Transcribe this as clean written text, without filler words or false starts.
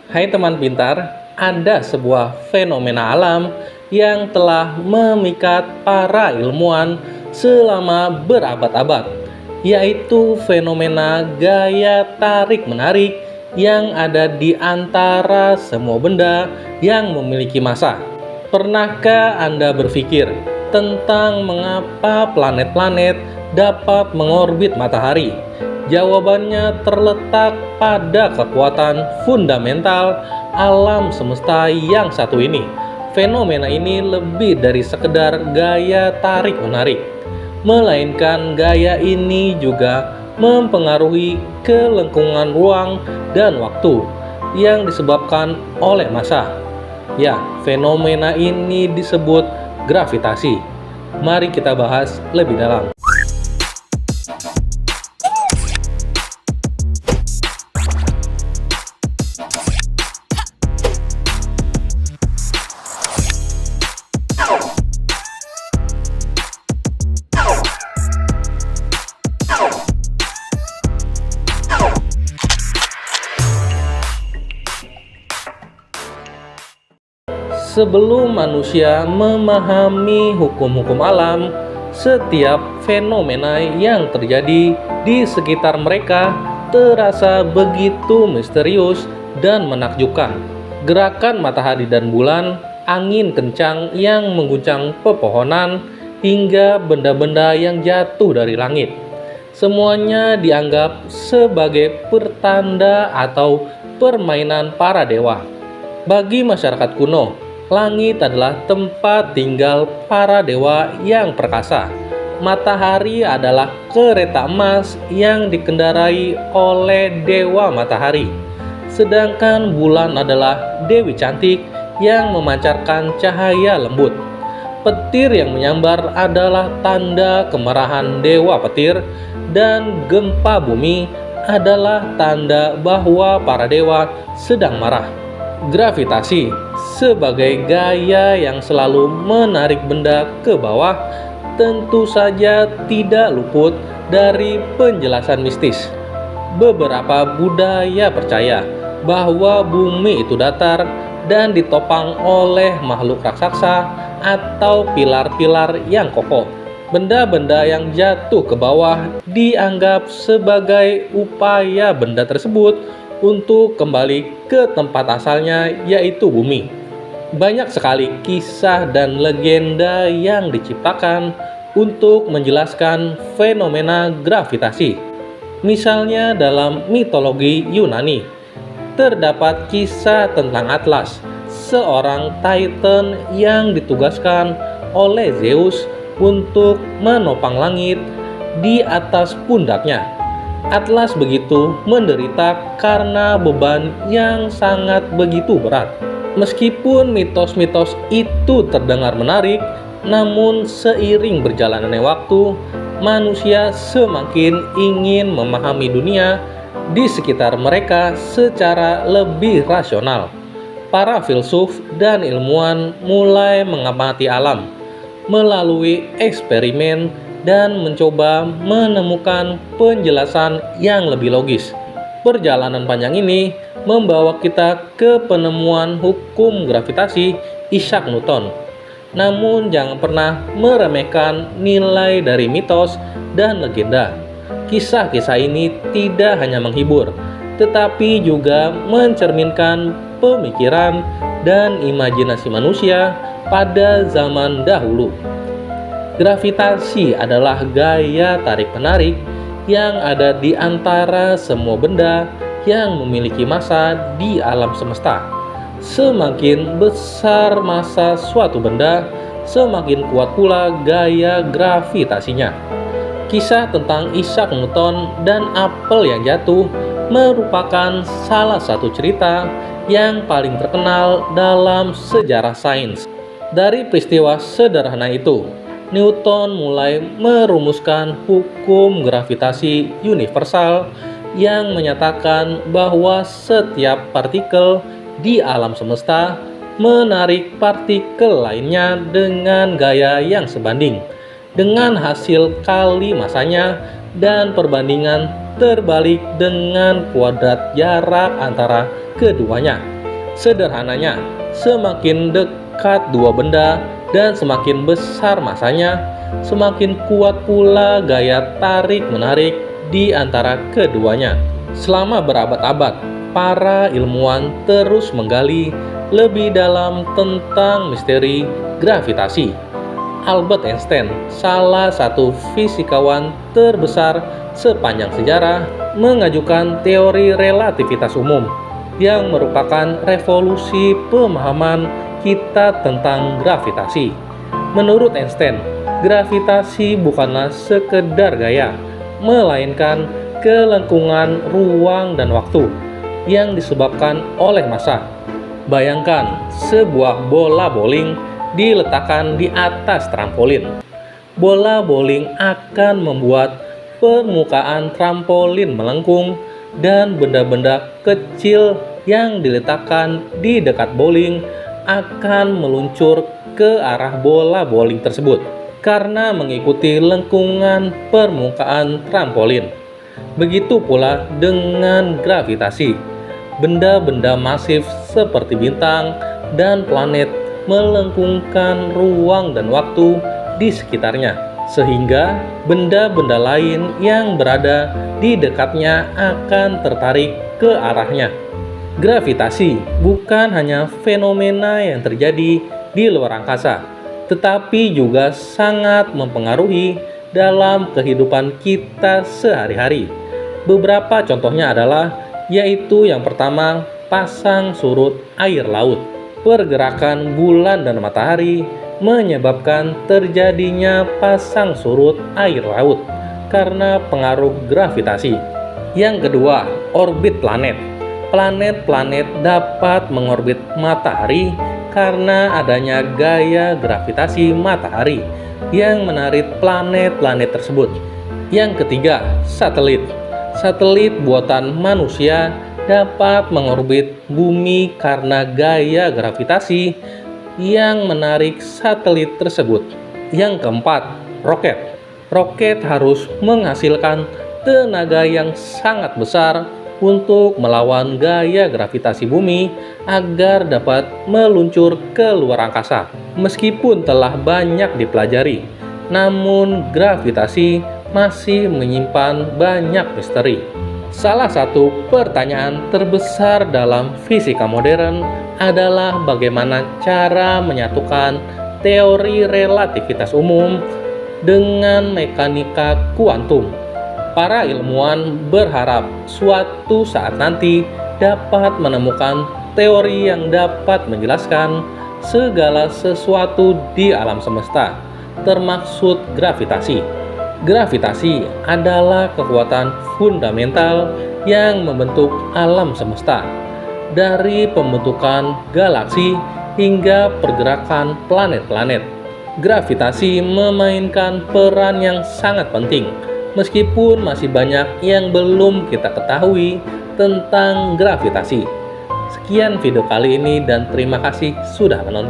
Hai teman pintar, ada sebuah fenomena alam yang telah memikat para ilmuwan selama berabad-abad, yaitu fenomena gaya tarik-menarik yang ada di antara semua benda yang memiliki massa. Pernahkah Anda berpikir tentang mengapa planet-planet dapat mengorbit matahari? Jawabannya terletak pada kekuatan fundamental alam semesta yang satu ini. Fenomena ini lebih dari sekedar gaya tarik-menarik, melainkan gaya ini juga mempengaruhi kelengkungan ruang dan waktu yang disebabkan oleh massa. Ya, fenomena ini disebut gravitasi. Mari kita bahas lebih dalam. Sebelum manusia memahami hukum-hukum alam, setiap fenomena yang terjadi di sekitar mereka terasa begitu misterius dan menakjubkan. Gerakan matahari dan bulan, angin kencang yang mengguncang pepohonan, hingga benda-benda yang jatuh dari langit. Semuanya dianggap sebagai pertanda atau permainan para dewa. Bagi masyarakat kuno, langit adalah tempat tinggal para dewa yang perkasa. Matahari adalah kereta emas yang dikendarai oleh dewa matahari. Sedangkan bulan adalah dewi cantik yang memancarkan cahaya lembut. Petir yang menyambar adalah tanda kemarahan dewa petir, dan gempa bumi adalah tanda bahwa para dewa sedang marah. Gravitasi sebagai gaya yang selalu menarik benda ke bawah tentu saja tidak luput dari penjelasan mistis. Beberapa budaya percaya bahwa bumi itu datar dan ditopang oleh makhluk raksasa atau pilar-pilar yang kokoh. Benda-benda yang jatuh ke bawah dianggap sebagai upaya benda tersebut untuk kembali ke tempat asalnya, yaitu bumi. Banyak sekali kisah dan legenda yang diciptakan untuk menjelaskan fenomena gravitasi. Misalnya dalam mitologi Yunani, terdapat kisah tentang Atlas, seorang titan yang ditugaskan oleh Zeus untuk menopang langit di atas pundaknya. Atlas begitu menderita karena beban yang sangat begitu berat. Meskipun mitos-mitos itu terdengar menarik, namun seiring berjalannya waktu, manusia semakin ingin memahami dunia di sekitar mereka secara lebih rasional. Para filsuf dan ilmuwan mulai mengamati alam melalui eksperimen dan mencoba menemukan penjelasan yang lebih logis. Perjalanan panjang ini membawa kita ke penemuan hukum gravitasi Isaac Newton. Namun jangan pernah meremehkan nilai dari mitos dan legenda. Kisah-kisah ini tidak hanya menghibur, tetapi juga mencerminkan pemikiran dan imajinasi manusia pada zaman dahulu. Gravitasi adalah gaya tarik-menarik yang ada di antara semua benda yang memiliki massa di alam semesta. Semakin besar massa suatu benda, semakin kuat pula gaya gravitasinya. Kisah tentang Isaac Newton dan apel yang jatuh merupakan salah satu cerita yang paling terkenal dalam sejarah sains. Dari peristiwa sederhana itu, Newton mulai merumuskan hukum gravitasi universal yang menyatakan bahwa setiap partikel di alam semesta menarik partikel lainnya dengan gaya yang sebanding, dengan hasil kali masanya dan perbandingan terbalik dengan kuadrat jarak antara keduanya. Sederhananya, semakin dekat dua benda dan semakin besar masanya, semakin kuat pula gaya tarik-menarik di antara keduanya. Selama berabad-abad, para ilmuwan terus menggali lebih dalam tentang misteri gravitasi. Albert Einstein, salah satu fisikawan terbesar sepanjang sejarah, mengajukan teori relativitas umum yang merupakan revolusi pemahaman kita tentang gravitasi. Menurut Einstein, gravitasi bukanlah sekedar gaya, melainkan kelengkungan ruang dan waktu yang disebabkan oleh massa. Bayangkan sebuah bola bowling diletakkan di atas trampolin. Bola bowling akan membuat permukaan trampolin melengkung dan benda-benda kecil yang diletakkan di dekat bowling akan meluncur ke arah bola bowling tersebut karena mengikuti lengkungan permukaan trampolin. Begitu pula dengan gravitasi. Benda-benda masif seperti bintang dan planet melengkungkan ruang dan waktu di sekitarnya, sehingga benda-benda lain yang berada di dekatnya akan tertarik ke arahnya. Gravitasi bukan hanya fenomena yang terjadi di luar angkasa, tetapi juga sangat mempengaruhi dalam kehidupan kita sehari-hari. Beberapa contohnya adalah, yaitu yang pertama, pasang surut air laut. Pergerakan bulan dan matahari menyebabkan terjadinya pasang surut air laut karena pengaruh gravitasi. Yang kedua, orbit planet. Planet-planet dapat mengorbit matahari karena adanya gaya gravitasi matahari yang menarik planet-planet tersebut. Yang ketiga, satelit. Satelit buatan manusia dapat mengorbit bumi karena gaya gravitasi yang menarik satelit tersebut. Yang keempat, roket. Roket harus menghasilkan tenaga yang sangat besar untuk melawan gaya gravitasi bumi agar dapat meluncur ke luar angkasa. Meskipun telah banyak dipelajari, namun gravitasi masih menyimpan banyak misteri. Salah satu pertanyaan terbesar dalam fisika modern adalah bagaimana cara menyatukan teori relativitas umum dengan mekanika kuantum. Para ilmuwan berharap suatu saat nanti dapat menemukan teori yang dapat menjelaskan segala sesuatu di alam semesta, termasuk gravitasi. Gravitasi adalah kekuatan fundamental yang membentuk alam semesta, dari pembentukan galaksi hingga pergerakan planet-planet. Gravitasi memainkan peran yang sangat penting, meskipun masih banyak yang belum kita ketahui tentang gravitasi. Sekian video kali ini dan terima kasih sudah menonton.